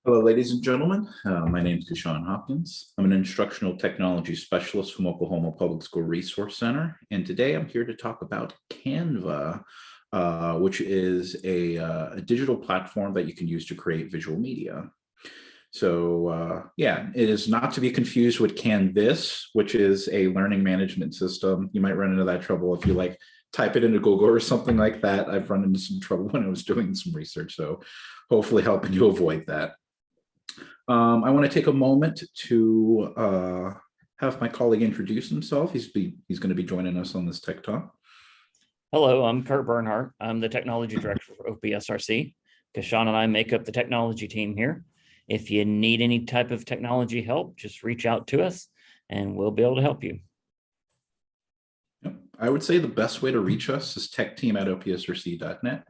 Hello, ladies and gentlemen. My name is Kashawn Hopkins. I'm an instructional technology specialist from Oklahoma Public School Resource Center, and today I'm here to talk about Canva, which is a digital platform that you can use to create visual media. So yeah, it is not to be confused with Canvas, which is a learning management system. You might run into that trouble if you type it into Google or something like that. I've run into some trouble when I was doing some research, so hopefully helping you avoid that. I want to take a moment to have my colleague introduce himself. He's going to be joining us on this Tech Talk. Hello, I'm Kurt Bernhardt. I'm the technology director for OPSRC. Kashawn and I make up the technology team here. If you need any type of technology help, just reach out to us and we'll be able to help you. Yep. I would say the best way to reach us is techteam@opsrc.net.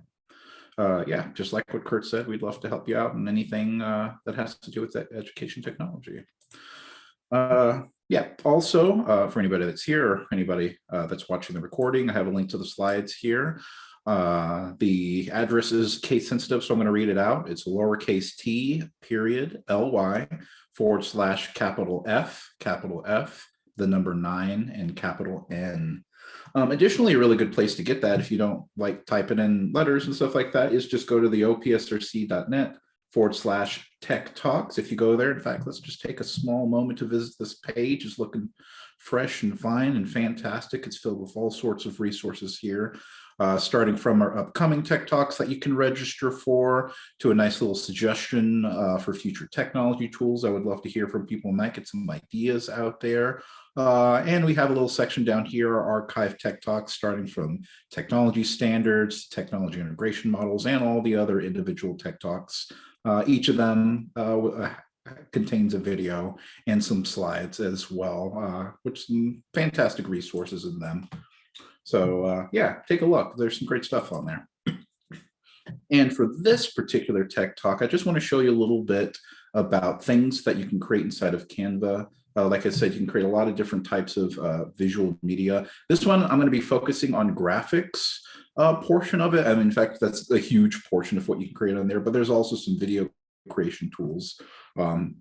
Yeah, just like what Kurt said, we'd love to help you out in anything that has to do with that education technology. Yeah, also for anybody that's here or anybody that's watching the recording, I have a link to the slides here. The address is case sensitive, so I'm going to read it out. It's lowercase t period ly / capital F, the number 9 and capital N. Additionally, a really good place to get that if you don't like typing in letters and stuff like that is just go to the opsrc.net / tech talks. If you go there, in fact, let's just take a small moment to visit this page. It's looking fresh and fine and fantastic. It's filled with all sorts of resources here, starting from our upcoming Tech Talks that you can register for to a nice little suggestion for future technology tools. I would love to hear from people and might get some ideas out there. And we have a little section down here, archive Tech Talks, starting from technology standards, technology integration models, and all the other individual Tech Talks. Each of them contains a video and some slides as well, which some fantastic resources in them. So yeah, take a look. There's some great stuff on there. And for this particular Tech Talk, I just want to show you a little bit about things that you can create inside of Canva. Like I said, you can create a lot of different types of visual media. This one, I'm going to be focusing on graphics portion of it. And in fact, that's a huge portion of what you can create on there, but there's also some video creation tools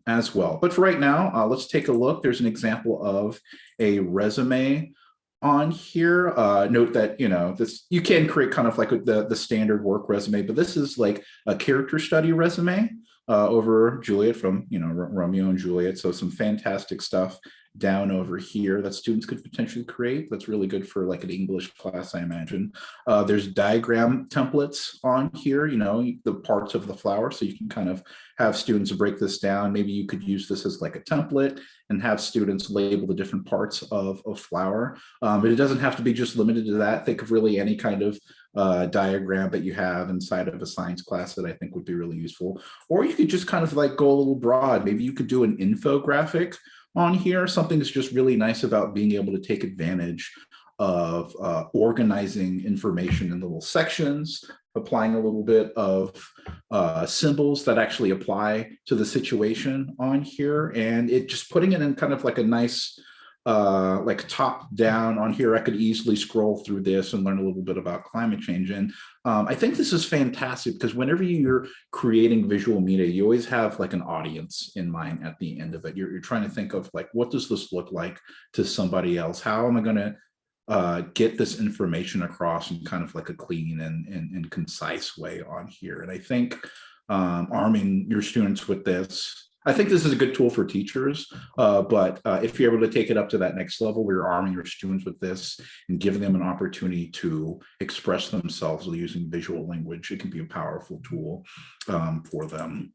as well. But for right now, let's take a look. There's an example of a resume on here. Note that, this, you can create kind of like the standard work resume, but this is like a character study resume over Juliet from, Romeo and Juliet. So some fantastic stuff down over here that students could potentially create. That's really good for like an English class, I imagine. There's diagram templates on here, the parts of the flower. So you can kind of have students break this down. Maybe you could use this as like a template and have students label the different parts of a flower. But it doesn't have to be just limited to that. Think of really any kind of diagram that you have inside of a science class that I think would be really useful. Or you could just kind of like go a little broad. Maybe you could do an infographic on here. Something that's just really nice about being able to take advantage of organizing information in little sections, applying a little bit of symbols that actually apply to the situation on here, and it just putting it in kind of like a nice like top down on here. I could easily scroll through this and learn a little bit about climate change. And I think this is fantastic because whenever you're creating visual media, you always have like an audience in mind at the end of it. You're trying to think of like, what does this look like to somebody else? How am I going to get this information across in kind of like a clean and concise way on here? And I think arming your students with this, I think this is a good tool for teachers, but if you're able to take it up to that next level where you're arming your students with this and giving them an opportunity to express themselves using visual language, it can be a powerful tool for them.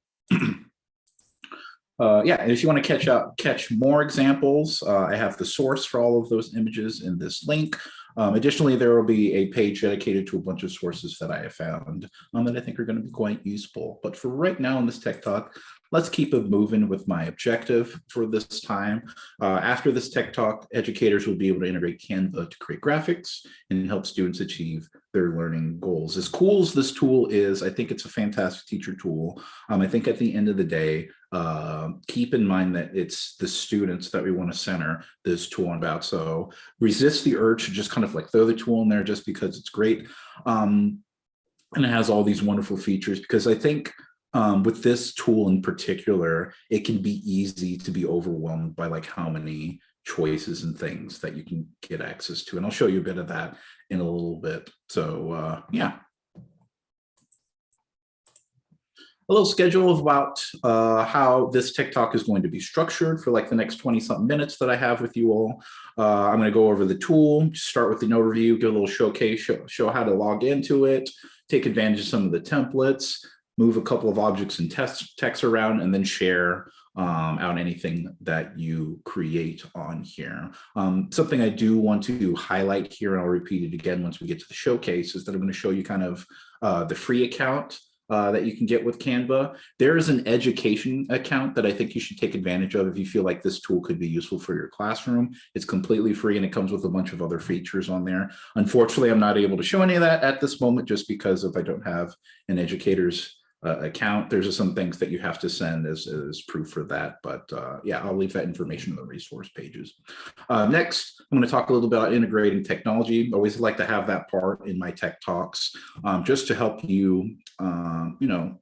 Yeah, and if you want to catch more examples, I have the source for all of those images in this link. Additionally, there will be a page dedicated to a bunch of sources that I have found that I think are going to be quite useful. But for right now in this Tech Talk, let's keep it moving with my objective for this time. After this Tech Talk, educators will be able to integrate Canva to create graphics and help students achieve their learning goals. As cool as this tool is, I think it's a fantastic teacher tool. I think at the end of the day, keep in mind that it's the students that we want to center this tool about. So resist the urge to just kind of like throw the tool in there just because it's great. And it has all these wonderful features, because I think with this tool in particular, it can be easy to be overwhelmed by like how many choices and things that you can get access to. And I'll show you a bit of that in a little bit. So yeah. A little schedule of about how this Tech Talk is going to be structured for like the next 20 something minutes that I have with you all. I'm going to go over the tool, start with an overview, give a little showcase, show how to log into it, take advantage of some of the templates, move a couple of objects and text around, and then share out anything that you create on here. Something I do want to highlight here, and I'll repeat it again once we get to the showcase, is that I'm going to show you kind of the free account that you can get with Canva. There is an education account that I think you should take advantage of if you feel like this tool could be useful for your classroom. It's completely free and it comes with a bunch of other features on there. Unfortunately, I'm not able to show any of that at this moment just because of I don't have an educator's account. There's some things that you have to send as proof for that, but yeah, I'll leave that information in the resource pages. Next, I'm going to talk a little bit about integrating technology. I always like to have that part in my tech talks, just to help you,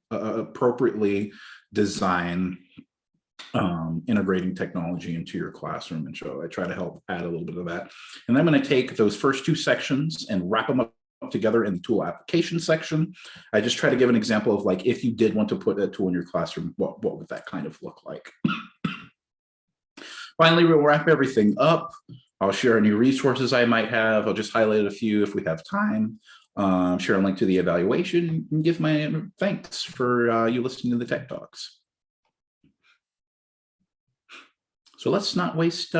appropriately design integrating technology into your classroom. And so I try to help add a little bit of that. And I'm going to take those first two sections and wrap them up together in the tool application section. I just try to give an example of like, if you did want to put that tool in your classroom, what would that kind of look like? Finally, we'll wrap everything up. I'll share any resources I might have. I'll just highlight a few if we have time. Share a link to the evaluation and give my thanks for you listening to the Tech Talks. So let's not waste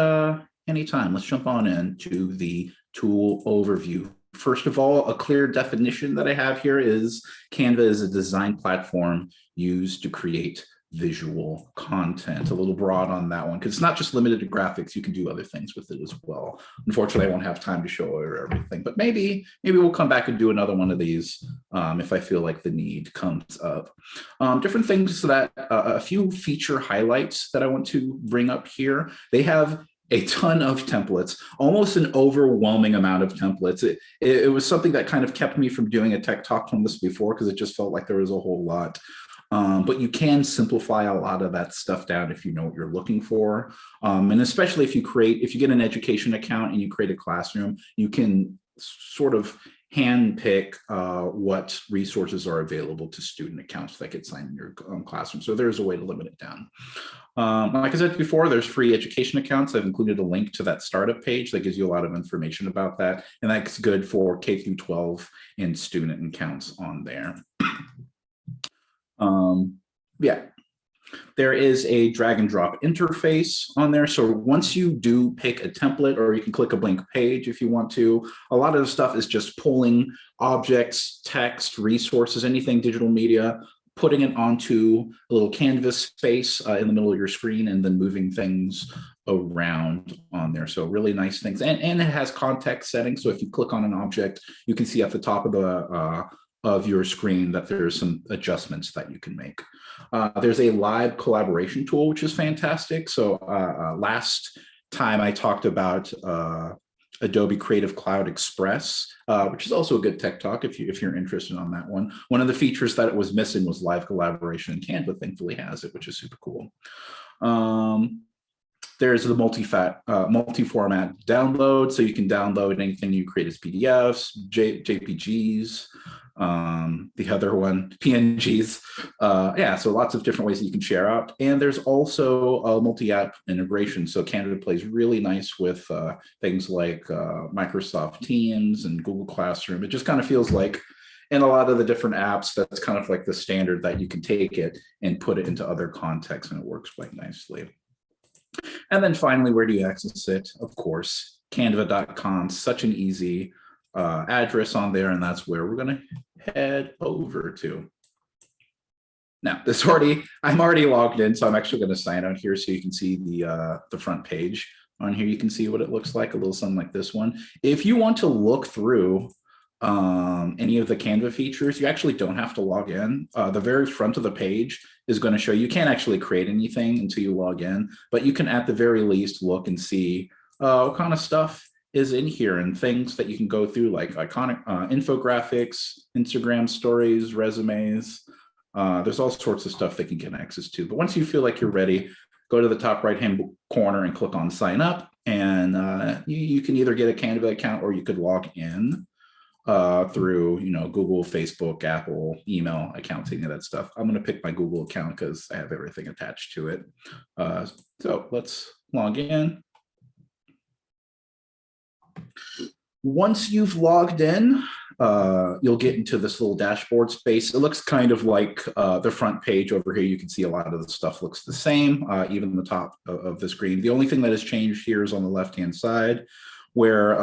any time. Let's jump on into the tool overview. First of all, a clear definition that I have here is Canva is a design platform used to create visual content. A little broad on that one, because it's not just limited to graphics. You can do other things with it as well. Unfortunately, I won't have time to show everything, but maybe we'll come back and do another one of these if I feel like the need comes up. Different things that a few feature highlights that I want to bring up here. They have a ton of templates, almost an overwhelming amount of templates. It was something that kind of kept me from doing a tech talk on this before, because it just felt like there was a whole lot. But you can simplify a lot of that stuff down if you know what you're looking for. And especially if you get an education account and you create a classroom, you can sort of handpick what resources are available to student accounts that get signed in your classroom. So there's a way to limit it down. Like I said before, there's free education accounts. I've included a link to that startup page that gives you a lot of information about that. And that's good for K through 12 and student accounts on there. Yeah, there is a drag and drop interface on there. So once you do pick a template, or you can click a blank page if you want to, a lot of the stuff is just pulling objects, text, resources, anything digital media, putting it onto a little canvas space in the middle of your screen, and then moving things around on there. So really nice things. And it has context settings. So if you click on an object, you can see at the top of the of your screen that there's some adjustments that you can make. There's a live collaboration tool, which is fantastic. So last time I talked about Adobe Creative Cloud Express, which is also a good tech talk if you're interested on that one. One of the features that it was missing was live collaboration, and Canva thankfully has it, which is super cool. There's the multi-format download, so you can download anything you create as PDFs, JPGs, the other one, PNGs. Yeah, so lots of different ways that you can share out. And there's also a multi-app integration. So Canva plays really nice with things like Microsoft Teams and Google Classroom. It just kind of feels like in a lot of the different apps, that's kind of like the standard that you can take it and put it into other contexts, and it works quite nicely. And then finally, where do you access it? Of course, canva.com, such an easy address on there, and that's where we're going to head over to. Now, I'm already logged in, so I'm actually going to sign out here so you can see the front page. On here, you can see what it looks like, a little something like this one. If you want to look through any of the Canva features, you actually don't have to log in. The very front of the page is going to show you can't actually create anything until you log in, but you can at the very least look and see what kind of stuff is in here, and things that you can go through like iconic infographics, Instagram stories, resumes, There's all sorts of stuff they can get access to. But once you feel like you're ready, go to the top right-hand corner and click on sign up. And you can either get a Canva account or you could log in through, Google, Facebook, Apple, email accounts, any of that stuff. I'm going to pick my Google account because I have everything attached to it. So let's log in. Once you've logged in, you'll get into this little dashboard space. It looks kind of like the front page over here. You can see a lot of the stuff looks the same, even the top of the screen. The only thing that has changed here is on the left-hand side where,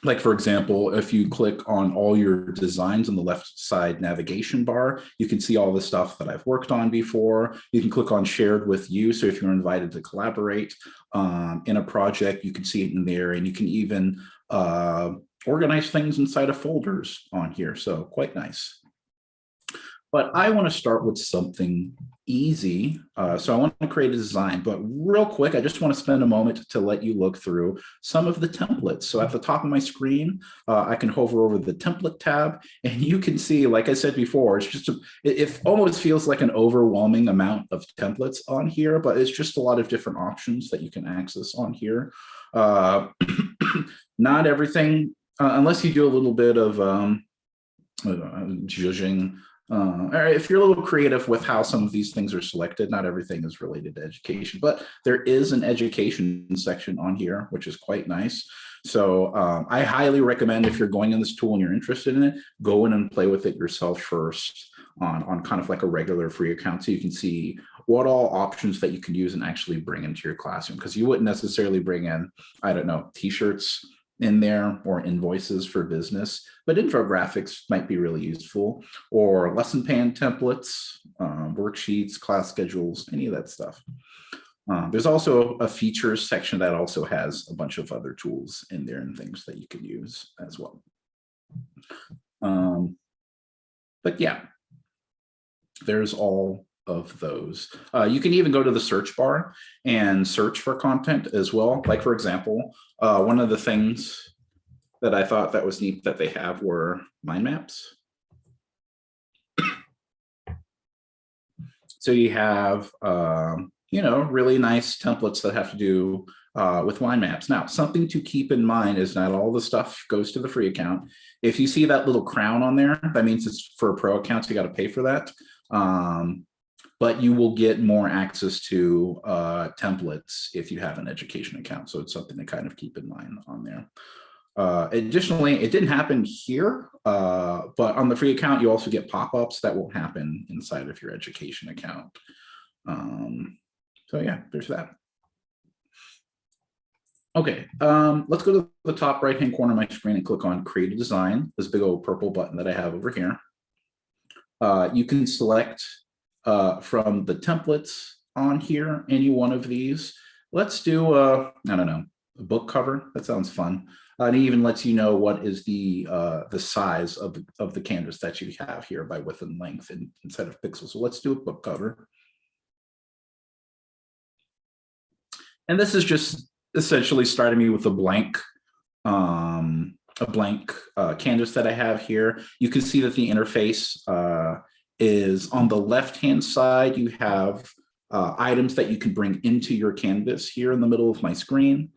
like, for example, if you click on all your designs on the left side navigation bar, you can see all the stuff that I've worked on before. You can click on shared with you. So if you're invited to collaborate in a project, you can see it in there, and you can even organize things inside of folders on here. So quite nice. But I want to start with something easy. So I want to create a design, but real quick, I just want to spend a moment to let you look through some of the templates. So at the top of my screen, I can hover over the template tab, and you can see, like I said before, it's just, it almost feels like an overwhelming amount of templates on here, but it's just a lot of different options that you can access on here. Not everything, unless you do a little bit of judging. If you're a little creative with how some of these things are selected, not everything is related to education, but there is an education section on here, which is quite nice. So I highly recommend, if you're going in this tool and you're interested in it, go in and play with it yourself first on kind of like a regular free account, so you can see what all options that you can use and actually bring into your classroom, because you wouldn't necessarily bring in, I don't know, t-shirts in there or invoices for business, but infographics might be really useful, or lesson plan templates, worksheets, class schedules, any of that stuff. There's also a features section that also has a bunch of other tools in there and things that you can use as well. But yeah, there's all of those. You can even go to the search bar and search for content as well. Like, for example, one of the things that I thought that was neat that they have were mind maps. So you have, really nice templates that have to do with mind maps. Now, something to keep in mind is not all the stuff goes to the free account. If you see that little crown on there, that means it's for a pro account, so you got to pay for that. But you will get more access to templates if you have an education account. So it's something to kind of keep in mind on there. Additionally, it didn't happen here, but on the free account, you also get pop-ups that won't happen inside of your education account. So yeah, there's that. Okay, let's go to the top right-hand corner of my screen and click on Create a Design, this big old purple button that I have over here. You can select from the templates on here, any one of these. Let's do, I don't know, a book cover. That sounds fun. And it even lets you know what is the size of the canvas that you have here by width and length instead of pixels. So let's do a book cover. And this is just essentially starting me with a blank canvas that I have here. You can see that the interface is on the left-hand side. You have items that you can bring into your canvas here in the middle of my screen.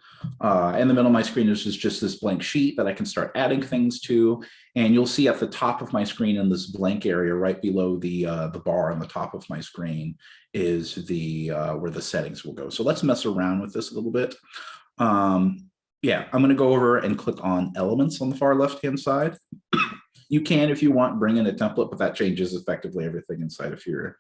In the middle of my screen is just this blank sheet that I can start adding things to. And you'll see at the top of my screen in this blank area, right below the bar on the top of my screen, is the where the settings will go. So let's mess around with this a little bit. Yeah, I'm going to go over and click on elements on the far left-hand side. You can, if you want, bring in a template, but that changes effectively everything inside of your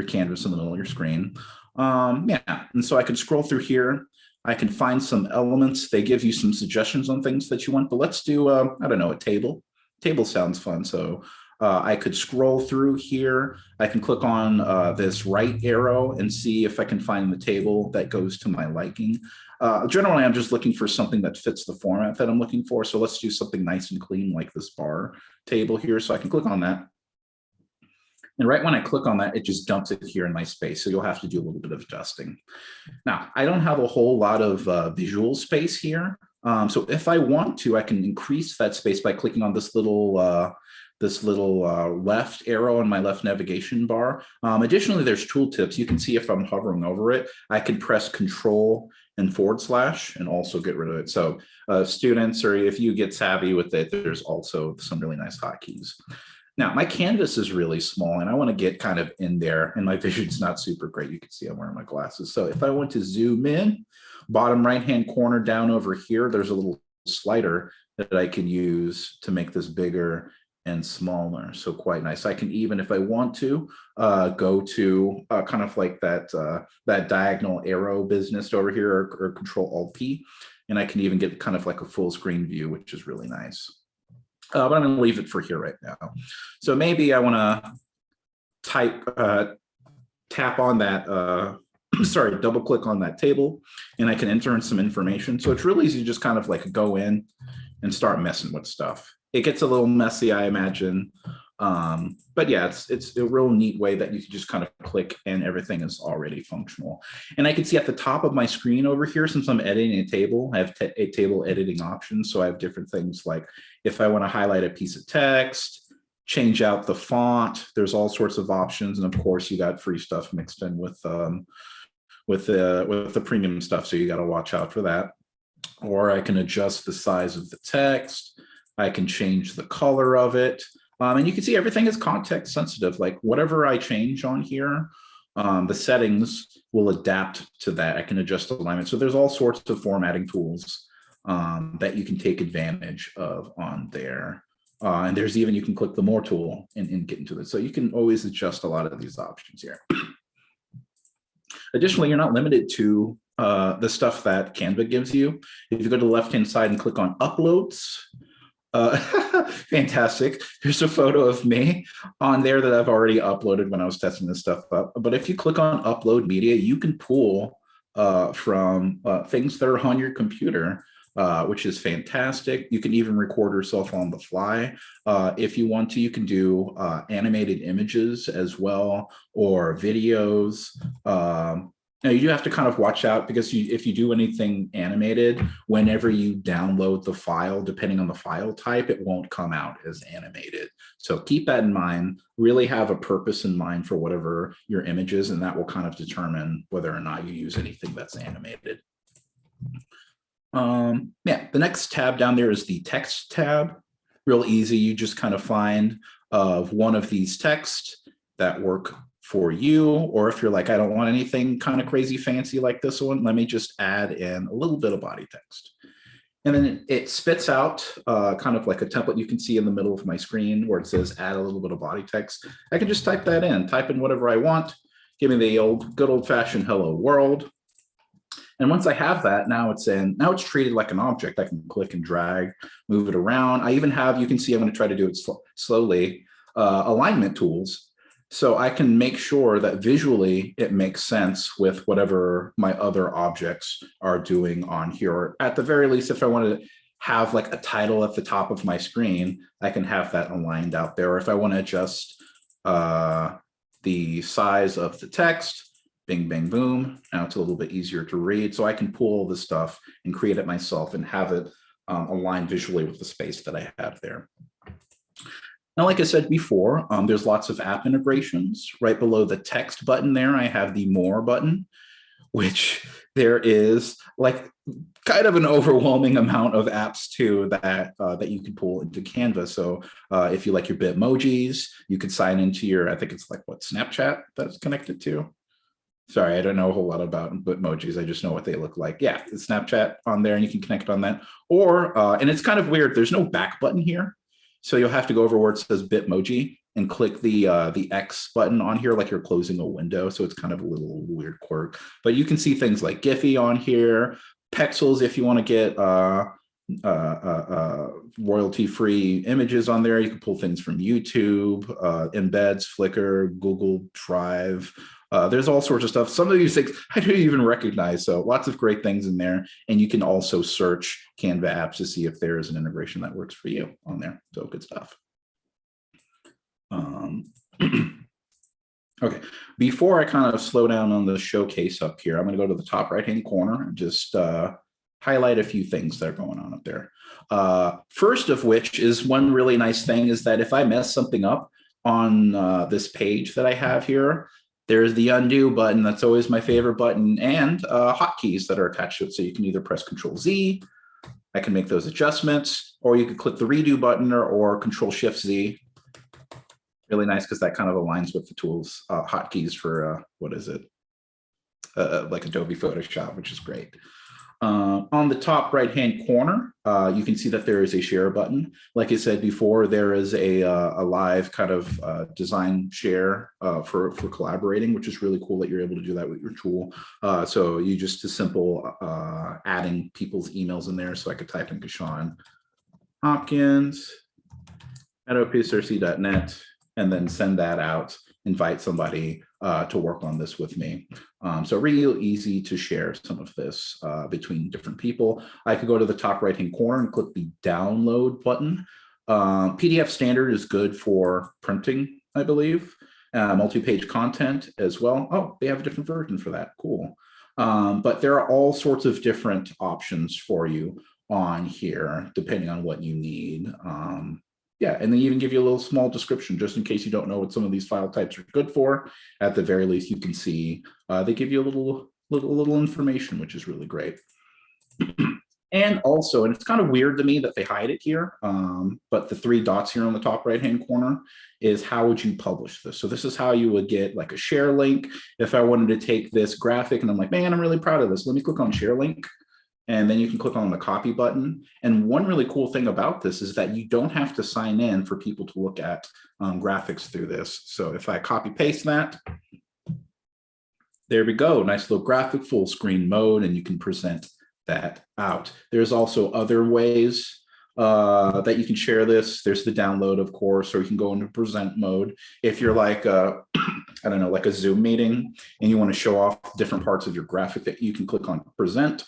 canvas in the middle of your screen. Yeah, and so I can scroll through here. I can find some elements. They give you some suggestions on things that you want, but let's do, I don't know, a table. Table sounds fun. So I could scroll through here. I can click on this right arrow and see if I can find the table that goes to my liking. Generally, I'm just looking for something that fits the format that I'm looking for. So let's do something nice and clean like this bar table here. So I can click on that. And right when I click on that, it just dumps it here in my space. So you'll have to do a little bit of adjusting. Now, I don't have a whole lot of visual space here. So if I want to, I can increase that space by clicking on this little this little left arrow on my left navigation bar. Additionally, there's tooltips. You can see if I'm hovering over it, I can press Control and / and also get rid of it. So students, or if you get savvy with it, there's also some really nice hotkeys. Now, my canvas is really small and I want to get kind of in there, and my vision's not super great. You can see I'm wearing my glasses. So if I want to zoom in, bottom right-hand corner down over here, there's a little slider that I can use to make this bigger and smaller. So quite nice. I can even, if I want to, go to kind of like that diagonal arrow business over here, or Control-Alt-P, and I can even get kind of like a full screen view, which is really nice. But I'm going to leave it for here right now. So maybe I want to tap on that, sorry, double click on that table, and I can enter in some information. So it's really easy to just kind of like go in and start messing with stuff. It gets a little messy, I imagine. But yeah, it's a real neat way that you can just kind of click and everything is already functional. And I can see at the top of my screen over here, since I'm editing a table, I have a table editing options. So I have different things like if I want to highlight a piece of text, change out the font, there's all sorts of options. And of course, you got free stuff mixed in with the premium stuff. So you got to watch out for that. Or I can adjust the size of the text. I can change the color of it. And you can see everything is context sensitive. Like whatever I change on here, the settings will adapt to that. I can adjust alignment. So there's all sorts of formatting tools that you can take advantage of on there. And there's even, you can click the more tool and get into it. So you can always adjust a lot of these options here. Additionally, you're not limited to the stuff that Canva gives you. If you go to the left-hand side and click on uploads, fantastic. There's a photo of me on there that I've already uploaded when I was testing this stuff up. But if you click on upload media, you can pull from things that are on your computer, which is fantastic. You can even record yourself on the fly. If you want to, you can do animated images as well, or videos. Now you do have to kind of watch out, because if you do anything animated, whenever you download the file, depending on the file type, it won't come out as animated. So keep that in mind. Really have a purpose in mind for whatever your image is, and that will kind of determine whether or not you use anything that's animated. Yeah, the next tab down there is the text tab. Real easy. You just kind of find one of these texts that work for you, or if you're like, I don't want anything kind of crazy fancy like this one, let me just add in a little bit of body text. And then it spits out kind of like a template you can see in the middle of my screen where it says add a little bit of body text. I can just type that in, type in whatever I want, give me the good old fashioned hello world. And once I have that, now it's treated like an object. I can click and drag, move it around. I even have, you can see I'm going to try to do it slowly, alignment tools. So I can make sure that visually it makes sense with whatever my other objects are doing on here. Or at the very least, if I wanted to have like a title at the top of my screen, I can have that aligned out there. Or if I want to adjust the size of the text, bing, bang, boom. Now it's a little bit easier to read. So I can pull this stuff and create it myself and have it aligned visually with the space that I have there. Now, like I said before, there's lots of app integrations. Right below the text button there, I have the more button, which there is like kind of an overwhelming amount of apps too that you can pull into Canva. So if you like your Bitmojis, you could sign into your, I think it's like what, Snapchat that's connected to. Sorry, I don't know a whole lot about Bitmojis. I just know what they look like. Yeah, it's Snapchat on there and you can connect on that. Or, and it's kind of weird, there's no back button here. So you'll have to go over where it says Bitmoji and click the X button on here like you're closing a window. So it's kind of a little weird quirk. But you can see things like Giphy on here, Pexels if you want to get royalty-free images on there. You can pull things from YouTube, embeds, Flickr, Google Drive. There's all sorts of stuff. Some of these things I don't even recognize. So lots of great things in there. And you can also search Canva apps to see if there is an integration that works for you on there. So good stuff. Okay, before I kind of slow down on the showcase up here, I'm going to go to the top right-hand corner and just highlight a few things that are going on up there. First of which is one really nice thing is that if I mess something up on this page that I have here, there's the undo button. That's always my favorite button, and hotkeys that are attached to it. So you can either press Control Z, I can make those adjustments, or you can click the redo button or Control Shift Z. Really nice because that kind of aligns with the tools hotkeys for what is it? Like Adobe Photoshop, which is great. On the top right-hand corner, you can see that there is a share button. Like I said before, there is a live kind of design share for collaborating, which is really cool that you're able to do that with your tool. So you just a simple adding people's emails in there. So I could type in Kashawn Hopkins at OPSRC.net and then send that out, invite somebody to work on this with me. So real easy to share some of this between different people. I could go to the top right-hand corner and click the download button. PDF standard is good for printing, I believe. Multi-page content as well. Oh, they have a different version for that. Cool. But there are all sorts of different options for you on here, depending on what you need. Yeah, and they even give you a little small description just in case you don't know what some of these file types are good for. At the very least, you can see they give you a little information, which is really great. And also, and it's kind of weird to me that they hide it here, but the 3 dots here on the top right-hand corner is how would you publish this? So this is how you would get like a share link. If I wanted to take this graphic and I'm like, man, I'm really proud of this. Let me click on share link. And then you can click on the copy button. And one really cool thing about this is that you don't have to sign in for people to look at graphics through this. So if I copy paste that, there we go. Nice little graphic, full screen mode, and you can present that out. There's also other ways that you can share this. There's the download, of course, or you can go into present mode. If you're like, I don't know, like a Zoom meeting and you want to show off different parts of your graphic, that you can click on present,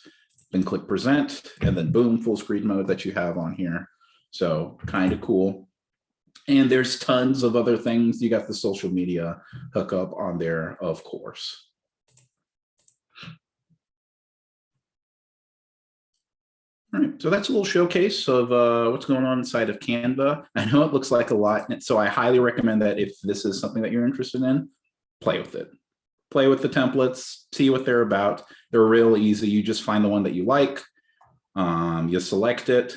then click present, and then boom, full screen mode that you have on here. So kind of cool. And there's tons of other things. You got the social media hookup on there, of course. All right, so that's a little showcase of what's going on inside of Canva. I know it looks like a lot, so I highly recommend that if this is something that you're interested in, play with it. Play with the templates, see what they're about. They're real easy. You just find the one that you like. You select it.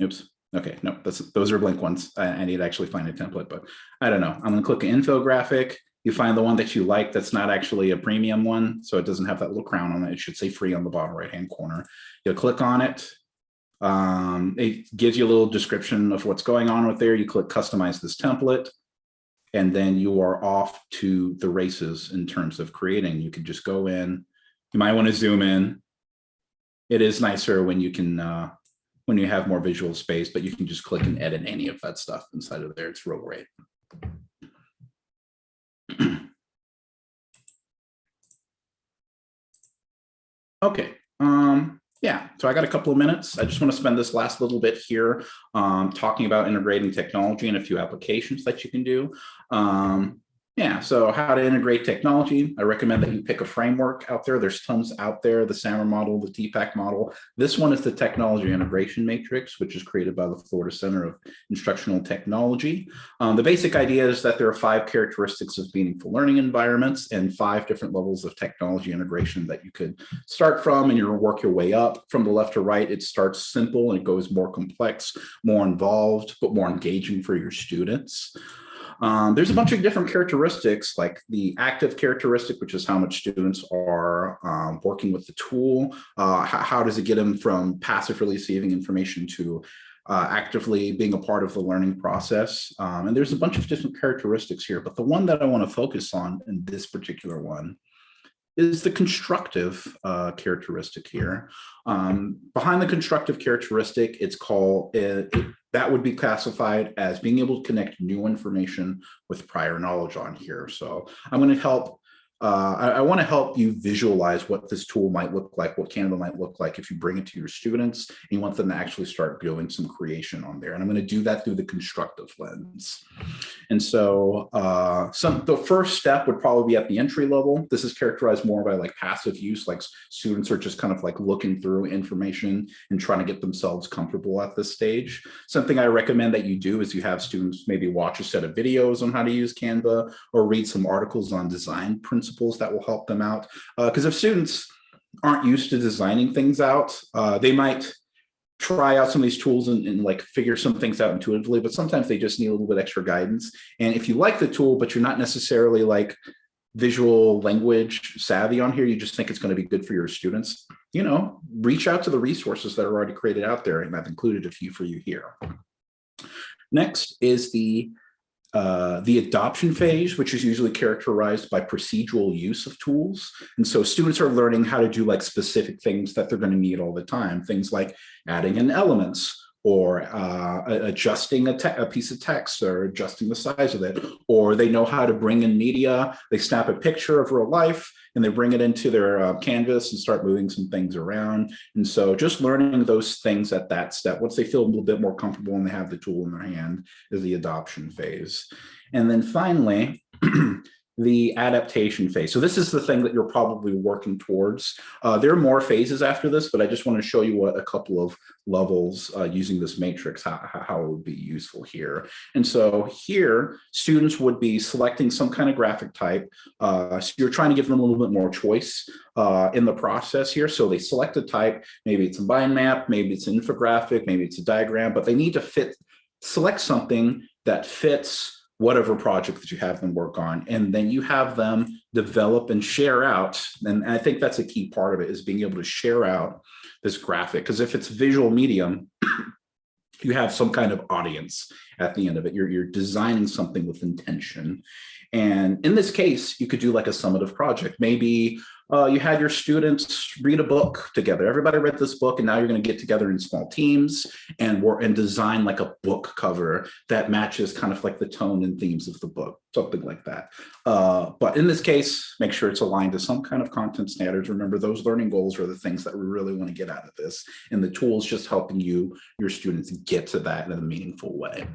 Oops. Okay, no, those are blank ones. I need to actually find a template, but I don't know. I'm going to click an infographic. You find the one that you like that's not actually a premium one, so it doesn't have that little crown on it. It should say free on the bottom right-hand corner. You'll click on it. It gives you a little description of what's going on with there. You click customize this template. And then you are off to the races in terms of creating. You can just go in. You might want to zoom in. It is nicer when you can, when you have more visual space, but you can just click and edit any of that stuff inside of there. It's real great. Okay. Yeah, so I got a couple of minutes. I just want to spend this last little bit here talking about integrating technology and a few applications that you can do. Yeah, so how to integrate technology. I recommend that you pick a framework out there. There's tons out there, the SAMR model, the TPAC model. This one is the Technology Integration Matrix, which is created by the Florida Center of Instructional Technology. The basic idea is that there are 5 characteristics of meaningful learning environments and 5 different levels of technology integration that you could start from, and you'll work your way up. From the left to right, it starts simple and it goes more complex, more involved, but more engaging for your students. There's a bunch of different characteristics, like the active characteristic, which is how much students are working with the tool. How does it get them from passively receiving information to actively being a part of the learning process? And there's a bunch of different characteristics here, but the one that I want to focus on in this particular one is the constructive characteristic here. Behind the constructive characteristic, it's called, that would be classified as being able to connect new information with prior knowledge on here. So I'm going to help I want to help you visualize what this tool might look like, what Canva might look like if you bring it to your students and you want them to actually start doing some creation on there. And I'm going to do that through the constructive lens. And so the first step would probably be at the entry level. This is characterized more by like passive use, like students are just kind of like looking through information and trying to get themselves comfortable at this stage. Something I recommend that you do is you have students maybe watch a set of videos on how to use Canva or read some articles on design principles that will help them out. Because if students aren't used to designing things out, they might try out some of these tools and like figure some things out intuitively, but sometimes they just need a little bit extra guidance. And if you like the tool, but you're not necessarily like visual language savvy on here, you just think it's going to be good for your students, you know, reach out to the resources that are already created out there. And I've included a few for you here. Next is the adoption phase, which is usually characterized by procedural use of tools. And so students are learning how to do like specific things that they're going to need all the time. Things like adding in elements or adjusting a piece of text or adjusting the size of it, or they know how to bring in media. They snap a picture of real life and they bring it into their canvas and start moving some things around. And so just learning those things at that step, once they feel a little bit more comfortable and they have the tool in their hand, is the adoption phase. And then finally, the adaptation phase. So this is the thing that you're probably working towards. There are more phases after this, but I just want to show you what a couple of levels using this matrix, how it would be useful here. And so here, students would be selecting some kind of graphic type. So you're trying to give them a little bit more choice in the process here. So they select a type, maybe it's a mind map, maybe it's an infographic, maybe it's a diagram, but they need to select something that fits whatever project that you have them work on, and then you have them develop and share out. And I think that's a key part of it, is being able to share out this graphic, because if it's visual medium, you have some kind of audience at the end of it. You're designing something with intention. And in this case, you could do like a summative project. Maybe you had your students read a book together. Everybody read this book, and now you're going to get together in small teams and design like a book cover that matches kind of like the tone and themes of the book, something like that. But in this case, make sure it's aligned to some kind of content standards. Remember, those learning goals are the things that we really want to get out of this, and the tools just helping your students get to that in a meaningful way.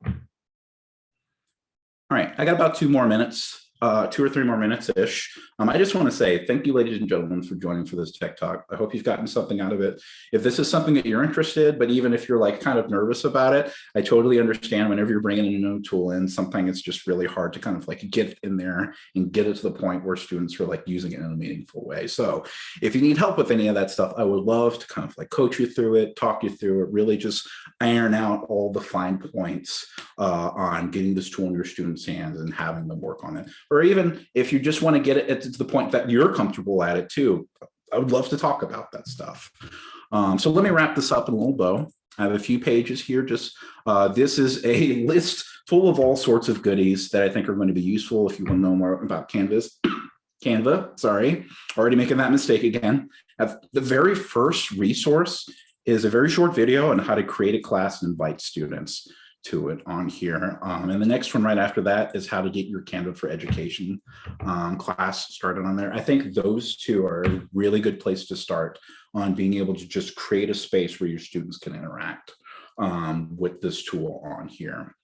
All right, I got about 2 more minutes. 2 or 3 more minutes-ish. I just want to say thank you, ladies and gentlemen, for joining for this Tech Talk. I hope you've gotten something out of it. If this is something that you're interested, but even if you're like kind of nervous about it, I totally understand. Whenever you're bringing a new tool in, sometimes it's just really hard to kind of like get in there and get it to the point where students are like using it in a meaningful way. So if you need help with any of that stuff, I would love to kind of like coach you through it, talk you through it, really just iron out all the fine points on getting this tool in your students' hands and having them work on it. Or even if you just want to get it to the point that you're comfortable at it too, I would love to talk about that stuff. So let me wrap this up in a little bow. I have a few pages here. Just this is a list full of all sorts of goodies that I think are going to be useful if you want to know more about Canva, sorry, already making that mistake again. The very first resource is a very short video on how to create a class and invite students to it on here. And the next one right after that is how to get your Canva for Education class started on there. I think those two are a really good place to start on being able to just create a space where your students can interact with this tool on here.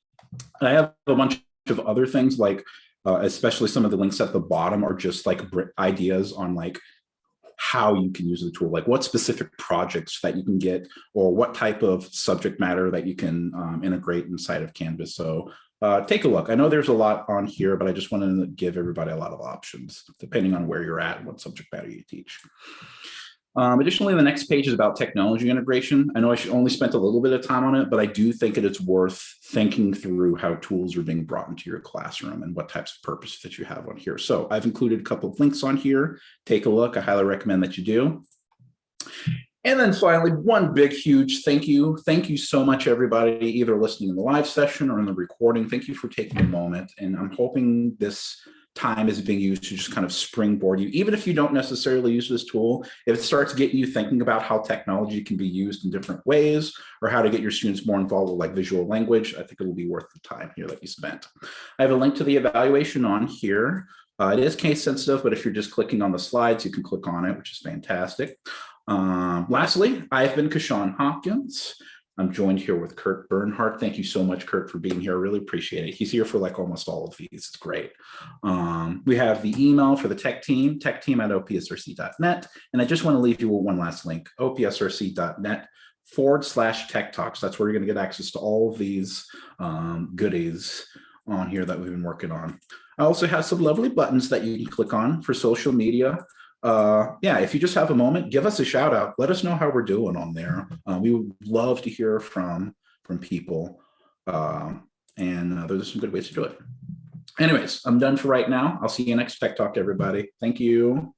I have a bunch of other things, like especially some of the links at the bottom are just like ideas on like how you can use the tool, like what specific projects that you can get, or what type of subject matter that you can integrate inside of Canvas. So take a look. I know there's a lot on here, but I just wanted to give everybody a lot of options depending on where you're at and what subject matter you teach. Additionally, the next page is about technology integration. I know I only spent a little bit of time on it, but I do think that it's worth thinking through how tools are being brought into your classroom and what types of purposes that you have on here. So I've included a couple of links on here. Take a look. I highly recommend that you do. And then finally, one big, huge thank you. Thank you so much, everybody, either listening in the live session or in the recording. Thank you for taking a moment. And I'm hoping this time is being used to just kind of springboard you. Even if you don't necessarily use this tool, if it starts getting you thinking about how technology can be used in different ways or how to get your students more involved with like visual language, I think it will be worth the time here that you spent. I have a link to the evaluation on here. It is case sensitive, but if you're just clicking on the slides, you can click on it, which is fantastic. Lastly, I've been Kashawn Hopkins. I'm joined here with Kurt Bernhardt. Thank you so much, Kurt, for being here. I really appreciate it. He's here for like almost all of these. It's great. We have the email for the tech team @opsrc.net. And I just want to leave you with one last link, opsrc.net/tech talks. That's where you're going to get access to all of these goodies on here that we've been working on. I also have some lovely buttons that you can click on for social media. Yeah, if you just have a moment, give us a shout out. Let us know how we're doing on there. We would love to hear from people. And there's some good ways to do it. Anyways, I'm done for right now. I'll see you next Tech Talk, everybody. Thank you.